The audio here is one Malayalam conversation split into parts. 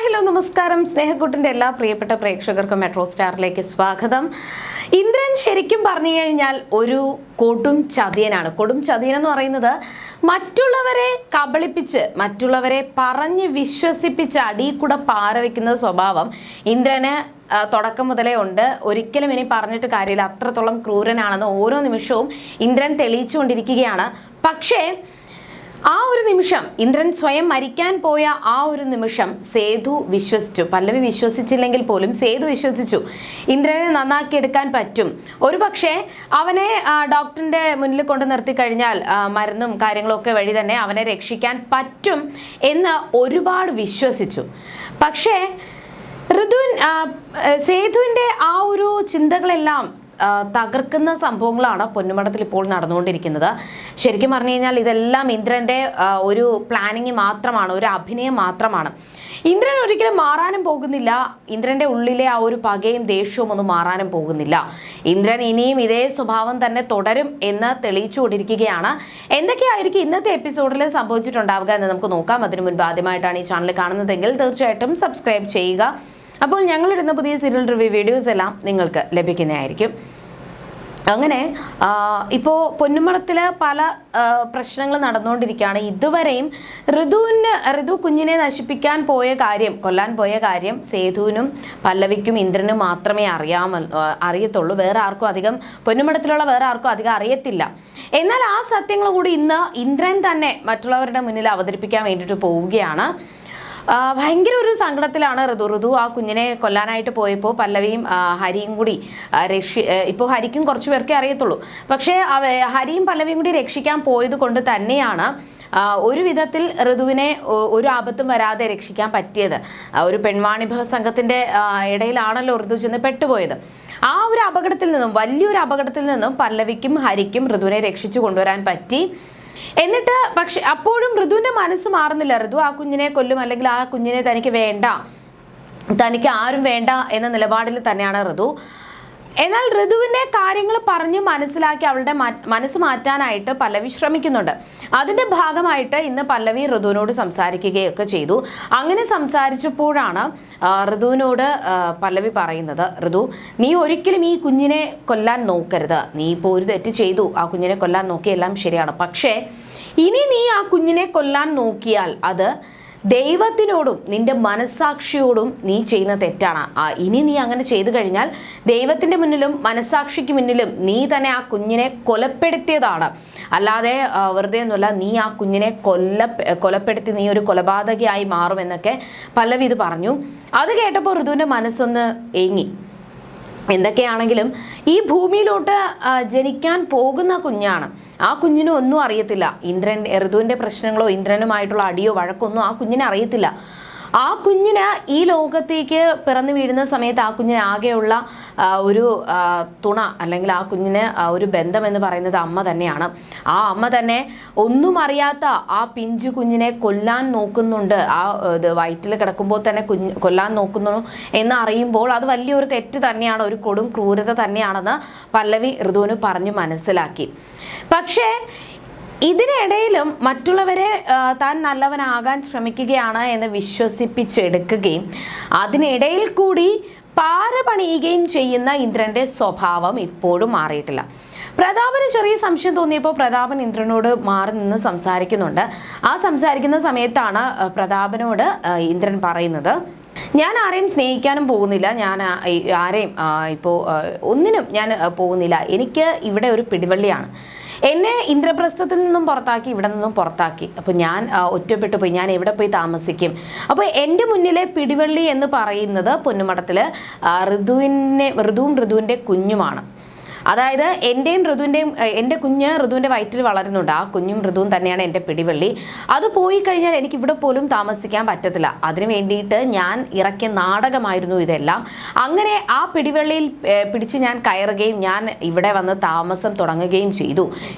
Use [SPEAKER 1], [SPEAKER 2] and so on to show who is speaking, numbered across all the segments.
[SPEAKER 1] ഹലോ നമസ്കാരം. സ്നേഹക്കൂട്ടിൻ്റെ എല്ലാ പ്രിയപ്പെട്ട പ്രേക്ഷകർക്കും മെട്രോ സ്റ്റാറിലേക്ക് സ്വാഗതം. ഇന്ദ്രൻ ശരിക്കും പറഞ്ഞു കഴിഞ്ഞാൽ ഒരു കൊടും ചതിയനാണ്. കൊടും ചതിയൻ എന്ന് പറയുന്നത് മറ്റുള്ളവരെ കബളിപ്പിച്ച് മറ്റുള്ളവരെ പറഞ്ഞ് വിശ്വസിപ്പിച്ച് അടിയിൽ കൂടെ പാര വയ്ക്കുന്ന സ്വഭാവം ഇന്ദ്രന് തുടക്കം മുതലേ ഉണ്ട്. ഒരിക്കലും ഇനി പറഞ്ഞിട്ട് കാര്യമില്ല, അത്രത്തോളം ക്രൂരനാണെന്ന് ഓരോ നിമിഷവും ഇന്ദ്രൻ തെളിയിച്ചുകൊണ്ടിരിക്കുകയാണ്. പക്ഷേ ആ ഒരു നിമിഷം ഇന്ദ്രൻ സ്വയം മരിക്കാൻ പോയ ആ ഒരു നിമിഷം സേതു വിശ്വസിച്ചു. പല്ലവി വിശ്വസിച്ചില്ലെങ്കിൽ പോലും സേതു വിശ്വസിച്ചു ഇന്ദ്രനെ നന്നാക്കിയെടുക്കാൻ പറ്റും. ഒരു പക്ഷേ അവനെ ഡോക്ടറിൻ്റെ മുന്നിൽ കൊണ്ട് നിർത്തി കഴിഞ്ഞാൽ മരുന്നും കാര്യങ്ങളൊക്കെ വഴി തന്നെ അവനെ രക്ഷിക്കാൻ പറ്റും എന്ന് ഒരുപാട് വിശ്വസിച്ചു. പക്ഷേ സേതുവിൻ്റെ ആ ഒരു ചിന്തകളെല്ലാം തകർക്കുന്ന സംഭവങ്ങളാണ് പൊന്നുമടത്തിൽ ഇപ്പോൾ നടന്നുകൊണ്ടിരിക്കുന്നത്. ശരിക്കും പറഞ്ഞു കഴിഞ്ഞാൽ ഇതെല്ലാം ഇന്ദ്രൻ്റെ ഒരു പ്ലാനിങ് മാത്രമാണ്, ഒരു അഭിനയം മാത്രമാണ്. ഇന്ദ്രൻ ഒരിക്കലും മാറാനും പോകുന്നില്ല. ഇന്ദ്രൻ്റെ ഉള്ളിലെ ആ ഒരു പകയും ദേഷ്യവും ഒന്നും മാറാനും പോകുന്നില്ല. ഇന്ദ്രൻ ഇനിയും ഇതേ സ്വഭാവം തന്നെ തുടരും എന്ന് തെളിയിച്ചുകൊണ്ടിരിക്കുകയാണ്. എന്തൊക്കെയായിരിക്കും ഇന്നത്തെ എപ്പിസോഡിൽ സംഭവിച്ചിട്ടുണ്ടാവുക എന്ന് നമുക്ക് നോക്കാം. അതിനു മുൻപ് ആദ്യമായിട്ടാണ് ഈ ചാനൽ കാണുന്നതെങ്കിൽ തീർച്ചയായിട്ടും സബ്സ്ക്രൈബ് ചെയ്യുക. അപ്പോൾ ഞങ്ങളിടുന്ന പുതിയ സീരിയൽ റിവ്യൂ വീഡിയോസ് എല്ലാം നിങ്ങൾക്ക് ലഭിക്കുന്നതായിരിക്കും. അങ്ങനെ പൊന്നുമടത്തിൽ പല പ്രശ്നങ്ങൾ നടന്നുകൊണ്ടിരിക്കുകയാണ്. ഇതുവരെയും ഋതു കുഞ്ഞിനെ നശിപ്പിക്കാൻ പോയ കാര്യം, കൊല്ലാൻ പോയ കാര്യം സേതുവിനും പല്ലവിക്കും ഇന്ദ്രനും മാത്രമേ അറിയത്തുള്ളൂ. വേറെ ആർക്കും അധികം, പൊന്നുമടത്തിലുള്ള വേറെ ആർക്കും അധികം അറിയത്തില്ല. എന്നാൽ ആ സത്യങ്ങൾ കൂടി ഇന്ന് ഇന്ദ്രൻ തന്നെ മറ്റുള്ളവരുടെ മുന്നിൽ അവതരിപ്പിക്കാൻ വേണ്ടിയിട്ട് പോവുകയാണ്. ഭയങ്കര ഒരു സങ്കടത്തിലാണ് ഋതു ആ കുഞ്ഞിനെ കൊല്ലാനായിട്ട് പോയപ്പോൾ പല്ലവിയും ഹരിയും കൂടി ഇപ്പോൾ ഹരിക്കും കുറച്ച് പേർക്കേ അറിയത്തുള്ളൂ. പക്ഷേ ഹരിയും പല്ലവിയും കൂടി രക്ഷിക്കാൻ പോയത് കൊണ്ട് തന്നെയാണ് ഒരു വിധത്തിൽ ഋതുവിനെ ഒരു ആപത്തും വരാതെ രക്ഷിക്കാൻ പറ്റിയത്. ഒരു പെൺവാണിഭ സംഘത്തിൻ്റെ ഇടയിലാണല്ലോ ഋതു ചെന്ന് പെട്ടുപോയത്. ആ ഒരു അപകടത്തിൽ നിന്നും, വലിയൊരു അപകടത്തിൽ നിന്നും പല്ലവിക്കും ഹരിക്കും ഋതുവിനെ രക്ഷിച്ചു കൊണ്ടുവരാൻ പറ്റി. എന്നിട്ട് പക്ഷെ അപ്പോഴും ഋതുവിൻ്റെ മനസ്സ് മാറുന്നില്ല. ഋതു ആ കുഞ്ഞിനെ കൊല്ലും, അല്ലെങ്കിൽ ആ കുഞ്ഞിനെ തനിക്ക് വേണ്ട, തനിക്ക് ആരും വേണ്ട എന്ന നിലപാടിൽ തന്നെയാണ് ഋതു. എന്നാൽ ഋതുവിൻ്റെ കാര്യങ്ങൾ പറഞ്ഞ് മനസ്സിലാക്കി അവളുടെ മനസ്സ് മാറ്റാനായിട്ട് പല്ലവി ശ്രമിക്കുന്നുണ്ട്. അതിൻ്റെ ഭാഗമായിട്ട് ഇന്ന് പല്ലവി ഋതുവിനോട് സംസാരിക്കുകയൊക്കെ ചെയ്തു. അങ്ങനെ സംസാരിച്ചപ്പോഴാണ് ഋതുവിനോട് പല്ലവി പറയുന്നത്, ഋതു, നീ ഒരിക്കലും ഈ കുഞ്ഞിനെ കൊല്ലാൻ നോക്കരുത്. നീ ഇപ്പോൾ ഒരു തെറ്റ് ചെയ്തു, ആ കുഞ്ഞിനെ കൊല്ലാൻ നോക്കിയെല്ലാം ശരിയാണ്. പക്ഷേ ഇനി നീ ആ കുഞ്ഞിനെ കൊല്ലാൻ നോക്കിയാൽ അത് ദൈവത്തിനോടും നിന്റെ മനസ്സാക്ഷിയോടും നീ ചെയ്യുന്ന തെറ്റാണ്. ഇനി നീ അങ്ങനെ ചെയ്തു കഴിഞ്ഞാൽ ദൈവത്തിൻ്റെ മുന്നിലും മനസ്സാക്ഷിക്ക് മുന്നിലും നീ തന്നെ ആ കുഞ്ഞിനെ കൊലപ്പെടുത്തിയതാണ്. അല്ലാതെ വെറുതെ ഒന്നുമല്ല, നീ ആ കുഞ്ഞിനെ കൊലപ്പെടുത്തി നീ ഒരു കൊലപാതകയായി മാറുമെന്നൊക്കെ പല്ലവി ഇത് പറഞ്ഞു. അത് കേട്ടപ്പോൾ ഋതുവിൻ്റെ മനസ്സൊന്ന് ഏങ്ങി. എന്തൊക്കെയാണെങ്കിലും ഈ ഭൂമിയിലോട്ട് ജനിക്കാൻ പോകുന്ന കുഞ്ഞാണ്. ആ കുഞ്ഞിനും ഒന്നും അറിയത്തില്ല. ഋതുവിൻ്റെ പ്രശ്നങ്ങളോ ഇന്ദ്രനുമായിട്ടുള്ള അടിയോ വഴക്കൊന്നും ആ കുഞ്ഞിനെ അറിയത്തില്ല. ആ കുഞ്ഞിന് ഈ ലോകത്തേക്ക് പിറന്നു വീഴുന്ന സമയത്ത് ആ കുഞ്ഞിന് ആകെയുള്ള ഒരു തുണ, അല്ലെങ്കിൽ ആ കുഞ്ഞിന് ഒരു ബന്ധം എന്ന് പറയുന്നത് അമ്മ തന്നെയാണ്. ആ അമ്മ തന്നെ ഒന്നും അറിയാത്ത ആ പിഞ്ചു കുഞ്ഞിനെ കൊല്ലാൻ നോക്കുന്നുണ്ട്. ആ വയറ്റിൽ കിടക്കുമ്പോൾ തന്നെ കൊല്ലാൻ നോക്കുന്നു എന്ന് അറിയുമ്പോൾ അത് വലിയൊരു തെറ്റ് തന്നെയാണ്, ഒരു കൊടും ക്രൂരത തന്നെയാണെന്ന് പല്ലവി ഋതുവിന് പറഞ്ഞു മനസ്സിലാക്കി. പക്ഷേ ഇതിനിടയിലും മറ്റുള്ളവരെ താൻ നല്ലവനാകാൻ ശ്രമിക്കുകയാണ് എന്ന് വിശ്വസിപ്പിച്ചെടുക്കുകയും അതിനിടയിൽ കൂടി പാര പണിയുകയും ചെയ്യുന്ന ഇന്ദ്രൻ്റെ സ്വഭാവം ഇപ്പോഴും മാറിയിട്ടില്ല. പ്രതാപന് ചെറിയ സംശയം തോന്നിയപ്പോൾ പ്രതാപൻ ഇന്ദ്രനോട് മാറി നിന്ന് സംസാരിക്കുന്നുണ്ട്. ആ സംസാരിക്കുന്ന സമയത്താണ് പ്രതാപനോട് ഇന്ദ്രൻ പറയുന്നത്, ഞാൻ ആരെയും സ്നേഹിക്കാനും പോകുന്നില്ല, ഞാൻ ആരെയും ഇപ്പോൾ ഒന്നിനും ഞാൻ പോകുന്നില്ല. എനിക്ക് ഇവിടെ ഒരു പിടിവള്ളിയാണ്. എന്നെ ഇന്ദ്രപ്രസ്ഥത്തിൽ നിന്നും പുറത്താക്കി, ഇവിടെ നിന്നും പുറത്താക്കി. അപ്പോൾ ഞാൻ ഒറ്റപ്പെട്ടു പോയി, ഞാൻ എവിടെ പോയി താമസിക്കും? അപ്പോൾ എൻ്റെ മുന്നിലെ പിടിവള്ളി എന്ന് പറയുന്നത് പൊന്നുമടത്തിൽ ഋതുവും ഋതുവിൻ്റെ കുഞ്ഞുമാണ്. അതായത് എൻ്റെയും ഋതുവിൻ്റെയും, എൻ്റെ കുഞ്ഞ് ഋതുവിൻ്റെ വയറ്റിൽ വളരുന്നുണ്ട്. ആ കുഞ്ഞും ഋതുവും തന്നെയാണ് എൻ്റെ പിടിവള്ളി. അത് പോയി കഴിഞ്ഞാൽ എനിക്ക് ഇവിടെ പോലും താമസിക്കാൻ പറ്റത്തില്ല. അതിനു വേണ്ടിയിട്ട് ഞാൻ ഇറക്കിയ നാടകമായിരുന്നു ഇതെല്ലാം. അങ്ങനെ ആ പിടിവള്ളിയിൽ പിടിച്ച് ഞാൻ കയറുകയും ഞാൻ ഇവിടെ വന്ന് താമസം തുടങ്ങുകയും ചെയ്തു.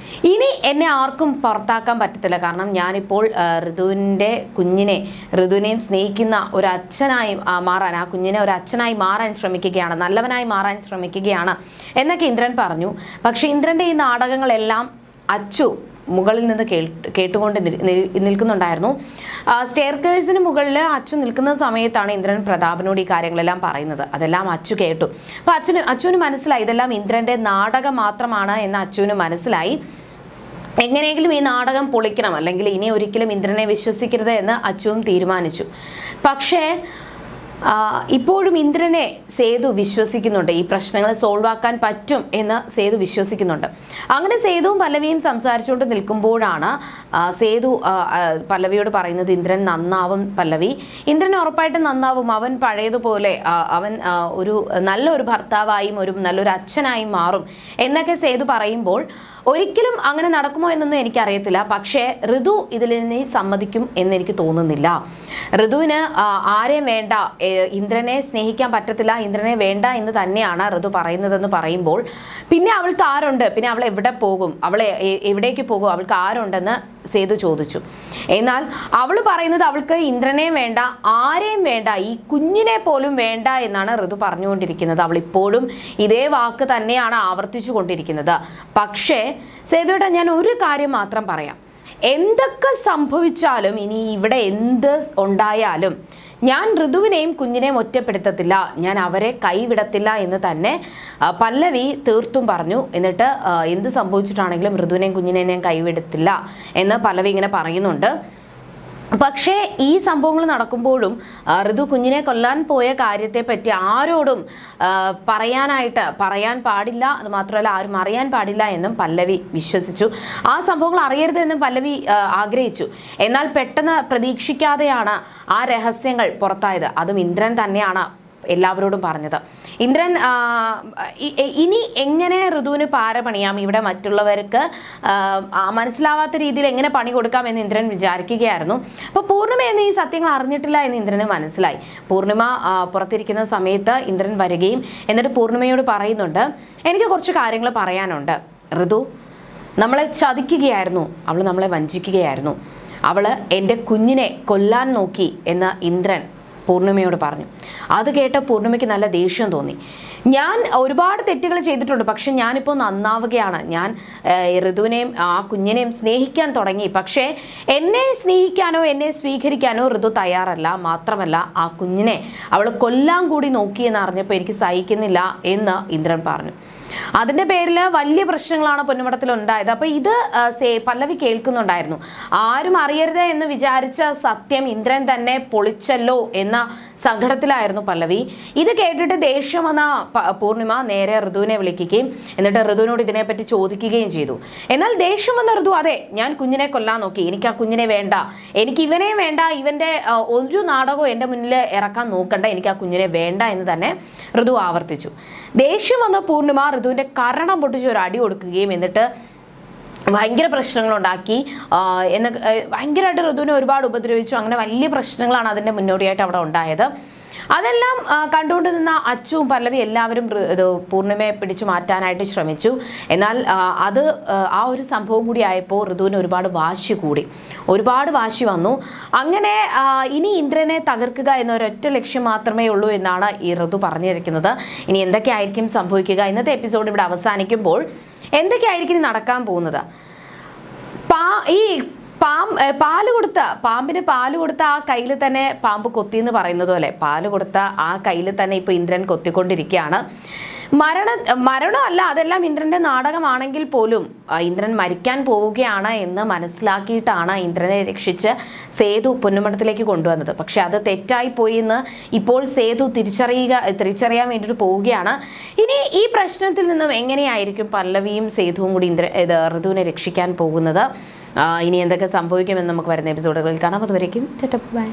[SPEAKER 1] ഇനി എന്നെ ആർക്കും പുറത്താക്കാൻ പറ്റത്തില്ല. കാരണം ഞാനിപ്പോൾ ഋതുവിനെയും സ്നേഹിക്കുന്ന ഒരു അച്ഛനായി മാറാൻ, ആ കുഞ്ഞിനെ ഒരു അച്ഛനായി മാറാൻ ശ്രമിക്കുകയാണ്, നല്ലവനായി മാറാൻ ശ്രമിക്കുകയാണ് എന്നൊക്കെ ഇന്ദ്രൻ പറഞ്ഞു. പക്ഷെ ഇന്ദ്രൻ്റെ ഈ നാടകങ്ങളെല്ലാം അച്ചു മുകളിൽ നിന്ന് കേട്ടുകൊണ്ട് നിൽക്കുന്നുണ്ടായിരുന്നു. സ്റ്റെയർകേഴ്സിന് മുകളിൽ അച്ചു നിൽക്കുന്ന സമയത്താണ് ഇന്ദ്രൻ പ്രതാപനോട് ഈ കാര്യങ്ങളെല്ലാം പറയുന്നത്. അതെല്ലാം അച്ചു കേട്ടു. അപ്പോൾ അച്ചുവിന് മനസ്സിലായി ഇതെല്ലാം ഇന്ദ്രൻ്റെ നാടകം മാത്രമാണ് എന്ന് അച്ചുവിന് മനസ്സിലായി. എങ്ങനെയെങ്കിലും ഈ നാടകം പൊളിക്കണം, അല്ലെങ്കിൽ ഇനി ഒരിക്കലും ഇന്ദ്രനെ വിശ്വസിക്കരുത് എന്ന് അച്ചുവും തീരുമാനിച്ചു. പക്ഷേ ഇപ്പോഴും ഇന്ദ്രനെ സേതു വിശ്വസിക്കുന്നുണ്ട്. ഈ പ്രശ്നങ്ങൾ സോൾവ് ആക്കാൻ പറ്റും എന്ന് സേതു വിശ്വസിക്കുന്നുണ്ട്. അങ്ങനെ സേതുവും പല്ലവിയും സംസാരിച്ചുകൊണ്ട് നിൽക്കുമ്പോഴാണ് സേതു പല്ലവിയോട് പറയുന്നത് ഇന്ദ്രൻ നന്നാവും പല്ലവി, ഇന്ദ്രൻ ഉറപ്പായിട്ടും നന്നാവും, അവൻ പഴയതുപോലെ അവൻ ഒരു നല്ലൊരു ഭർത്താവായും ഒരു നല്ലൊരു അച്ഛനായും മാറും എന്നൊക്കെ സേതു പറയുമ്പോൾ ഒരിക്കലും അങ്ങനെ നടക്കുമോ എന്നൊന്നും എനിക്കറിയത്തില്ല. പക്ഷേ ഋതു ഇതിൽ നിന്ന് സമ്മതിക്കും എന്നെനിക്ക് തോന്നുന്നില്ല. ഋതുവിന് ആരെയും വേണ്ട, ഇന്ദ്രനെ സ്നേഹിക്കാൻ പറ്റത്തില്ല, ഇന്ദ്രനെ വേണ്ട എന്ന് തന്നെയാണ് ഋതു പറയുന്നതെന്ന് പറയുമ്പോൾ പിന്നെ അവൾക്ക് ആരുണ്ട്, പിന്നെ അവൾ എവിടെ പോകും, അവളെ എവിടേക്ക് പോകും, അവൾക്ക് ആരുണ്ടെന്ന് സേതു ചോദിച്ചു. എന്നാൽ അവൾ പറയുന്നത് അവൾക്ക് ഇന്ദ്രനെയും വേണ്ട, ആരെയും വേണ്ട, ഈ കുഞ്ഞിനെ പോലും വേണ്ട എന്നാണ് ഋതു പറഞ്ഞുകൊണ്ടിരിക്കുന്നത്. അവൾ ഇപ്പോഴും ഇതേ വാക്ക് തന്നെയാണ് ആവർത്തിച്ചു കൊണ്ടിരിക്കുന്നത്. പക്ഷേ സേതുവേട്ടാ, ഞാൻ ഒരു കാര്യം മാത്രം പറയാം, എന്തൊക്കെ സംഭവിച്ചാലും ഇനി ഇവിടെ എന്ത് ഉണ്ടായാലും ഞാൻ ഋതുവിനെയും കുഞ്ഞിനെയും ഒറ്റപ്പെടുത്തത്തില്ല, ഞാൻ അവരെ കൈവിടത്തില്ല എന്ന് തന്നെ പല്ലവി തീർത്തും പറഞ്ഞു. എന്നിട്ട് എന്ത് സംഭവിച്ചിട്ടാണെങ്കിലും ഋതുവിനെയും കുഞ്ഞിനെയും ഞാൻ കൈവിടത്തില്ല എന്ന് പല്ലവി ഇങ്ങനെ പറയുന്നുണ്ട്. പക്ഷേ ഈ സംഭവങ്ങൾ നടക്കുമ്പോഴും ഋതു കുഞ്ഞിനെ കൊല്ലാൻ പോയ കാര്യത്തെപ്പറ്റി ആരോടും പറയാൻ പാടില്ല, അത് മാത്രമല്ല ആരും അറിയാൻ പാടില്ല എന്നും പല്ലവി വിശ്വസിച്ചു. ആ സംഭവങ്ങൾ അറിയരുത് എന്നും പല്ലവി ആഗ്രഹിച്ചു. എന്നാൽ പെട്ടെന്ന് പ്രതീക്ഷിക്കാതെയാണ് ആ രഹസ്യങ്ങൾ പുറത്തായത്. അതും ഇന്ദ്രൻ തന്നെയാണ് എല്ലാവരോടും പറഞ്ഞത്. ഇന്ദ്രൻ ഇനി എങ്ങനെ ഋതുവിന് പാര പണിയാം, ഇവിടെ മറ്റുള്ളവർക്ക് മനസ്സിലാവാത്ത രീതിയിൽ എങ്ങനെ പണി കൊടുക്കാം എന്ന് ഇന്ദ്രൻ വിചാരിക്കുകയായിരുന്നു. അപ്പോൾ പൂർണിമയൊന്നും ഈ സത്യങ്ങൾ അറിഞ്ഞിട്ടില്ല എന്ന് ഇന്ദ്രന് മനസ്സിലായി. പൂർണിമ പുറത്തിരിക്കുന്ന സമയത്ത് ഇന്ദ്രൻ വരികയും എന്നിട്ട് പൂർണിമയോട് പറയുന്നുണ്ട്, എനിക്ക് കുറച്ച് കാര്യങ്ങൾ പറയാനുണ്ട്. ഋതു നമ്മളെ ചതിക്കുകയായിരുന്നു, അവൾ നമ്മളെ വഞ്ചിക്കുകയായിരുന്നു, അവൾ എൻ്റെ കുഞ്ഞിനെ കൊല്ലാൻ നോക്കി എന്ന് ഇന്ദ്രൻ പൂർണിമയോട് പറഞ്ഞു. അത് കേട്ട പൂർണിമയ്ക്ക് നല്ല ദേഷ്യം തോന്നി. ഞാൻ ഒരുപാട് തെറ്റുകൾ ചെയ്തിട്ടുണ്ട്, പക്ഷെ ഞാനിപ്പോൾ നന്നാവുകയാണ്, ഞാൻ ഋതുവിനെയും ആ കുഞ്ഞിനെയും സ്നേഹിക്കാൻ തുടങ്ങി. പക്ഷേ എന്നെ സ്നേഹിക്കാനോ എന്നെ സ്വീകരിക്കാനോ ഋതു തയ്യാറല്ല. മാത്രമല്ല ആ കുഞ്ഞിനെ അവൾ കൊല്ലാൻ കൂടി നോക്കിയെന്ന് അറിഞ്ഞപ്പോൾ എനിക്ക് സഹിക്കുന്നില്ല എന്ന് ഇന്ദ്രൻ പറഞ്ഞു. അതിൻ്റെ പേരിൽ വലിയ പ്രശ്നങ്ങളാണ് പൊന്നുമടത്തിൽ ഉണ്ടായത്. അപ്പോൾ ഇത് പല്ലവി കേൾക്കുന്നുണ്ടായിരുന്നു. ആരും അറിയരുത് എന്ന് വിചാരിച്ച സത്യം ഇന്ദ്രൻ തന്നെ പൊളിച്ചല്ലോ എന്ന സങ്കടത്തിലായിരുന്നു പല്ലവി. ഇത് കേട്ടിട്ട് ദേഷ്യം വന്ന പൂർണിമ നേരെ ഋതുവിനെ വിളിക്കുകയും എന്നിട്ട് ഋതുവിനോട് ഇതിനെപ്പറ്റി ചോദിക്കുകയും ചെയ്തു. എന്നാൽ ദേഷ്യം വന്ന ഋതു, അതെ ഞാൻ കുഞ്ഞിനെ കൊല്ലാൻ നോക്കി, എനിക്ക് ആ കുഞ്ഞിനെ വേണ്ട, എനിക്ക് ഇവനെ വേണ്ട, ഇവൻ്റെ ഒരു നാടകവും എൻ്റെ മുന്നിൽ ഇറക്കാൻ നോക്കണ്ട, എനിക്ക് ആ കുഞ്ഞിനെ വേണ്ട എന്ന് തന്നെ ഋതു ആവർത്തിച്ചു. ദേഷ്യം വന്ന പൂർണിമ ഋതുവിൻ്റെ കരണം പൊട്ടിച്ച് ഒരു അടി കൊടുക്കുകയും എന്നിട്ട് ഭയങ്കര പ്രശ്നങ്ങളുണ്ടാക്കി ഭയങ്കരമായിട്ട് ഋതുവിനെ ഒരുപാട് ഉപദ്രവിച്ചു. അങ്ങനെ വലിയ പ്രശ്നങ്ങളാണ് അതിൻ്റെ മുന്നോടിയായിട്ട് അവിടെ ഉണ്ടായത്. അതെല്ലാം കണ്ടുകൊണ്ട് നിന്ന അച്ചുവും പല്ലവി എല്ലാവരും പൂർണിമയെ പിടിച്ചു മാറ്റാനായിട്ട് ശ്രമിച്ചു. എന്നാൽ അത് ആ ഒരു സംഭവം കൂടി ആയപ്പോൾ ഋതുവിന് ഒരുപാട് വാശി വന്നു. അങ്ങനെ ഇനി ഇന്ദ്രനെ തകർക്കുക എന്നൊരൊറ്റ ലക്ഷ്യം മാത്രമേ ഉള്ളൂ എന്നാണ് ഈ ഋതു പറഞ്ഞിരിക്കുന്നത്. ഇനി എന്തൊക്കെയായിരിക്കും സംഭവിക്കുക? ഇന്നത്തെ എപ്പിസോഡ് ഇവിടെ അവസാനിക്കുമ്പോൾ എന്തൊക്കെയായിരിക്കും നടക്കാൻ പോകുന്നത്? പാമ്പിന് പാല് കൊടുത്ത ആ കയ്യിൽ തന്നെ പാമ്പ് കൊത്തി എന്ന് പറയുന്നത് പോലെ പാല് കൊടുത്ത ആ കയ്യിൽ തന്നെ ഇപ്പോൾ ഇന്ദ്രൻ കൊത്തിക്കൊണ്ടിരിക്കുകയാണ്. മരണമല്ല, അതെല്ലാം ഇന്ദ്രൻ്റെ നാടകമാണെങ്കിൽ പോലും ഇന്ദ്രൻ മരിക്കാൻ പോവുകയാണ് എന്ന് മനസ്സിലാക്കിയിട്ടാണ് ഇന്ദ്രനെ രക്ഷിച്ച് സേതു പൊന്നുമടത്തിലേക്ക് കൊണ്ടുവന്നത്. പക്ഷെ അത് തെറ്റായി പോയി എന്ന് ഇപ്പോൾ സേതു തിരിച്ചറിയാൻ വേണ്ടിയിട്ട് പോവുകയാണ്. ഇനി ഈ പ്രശ്നത്തിൽ നിന്നും എങ്ങനെയായിരിക്കും പല്ലവിയും സേതുവും കൂടി ഋതുവിനെ രക്ഷിക്കാൻ പോകുന്നത്? ഇനി എന്തൊക്കെ സംഭവിക്കുമെന്ന് നമുക്ക് വരുന്ന എപ്പിസോഡുകളിൽ കാണാം. അതുവരേക്കും ബൈ.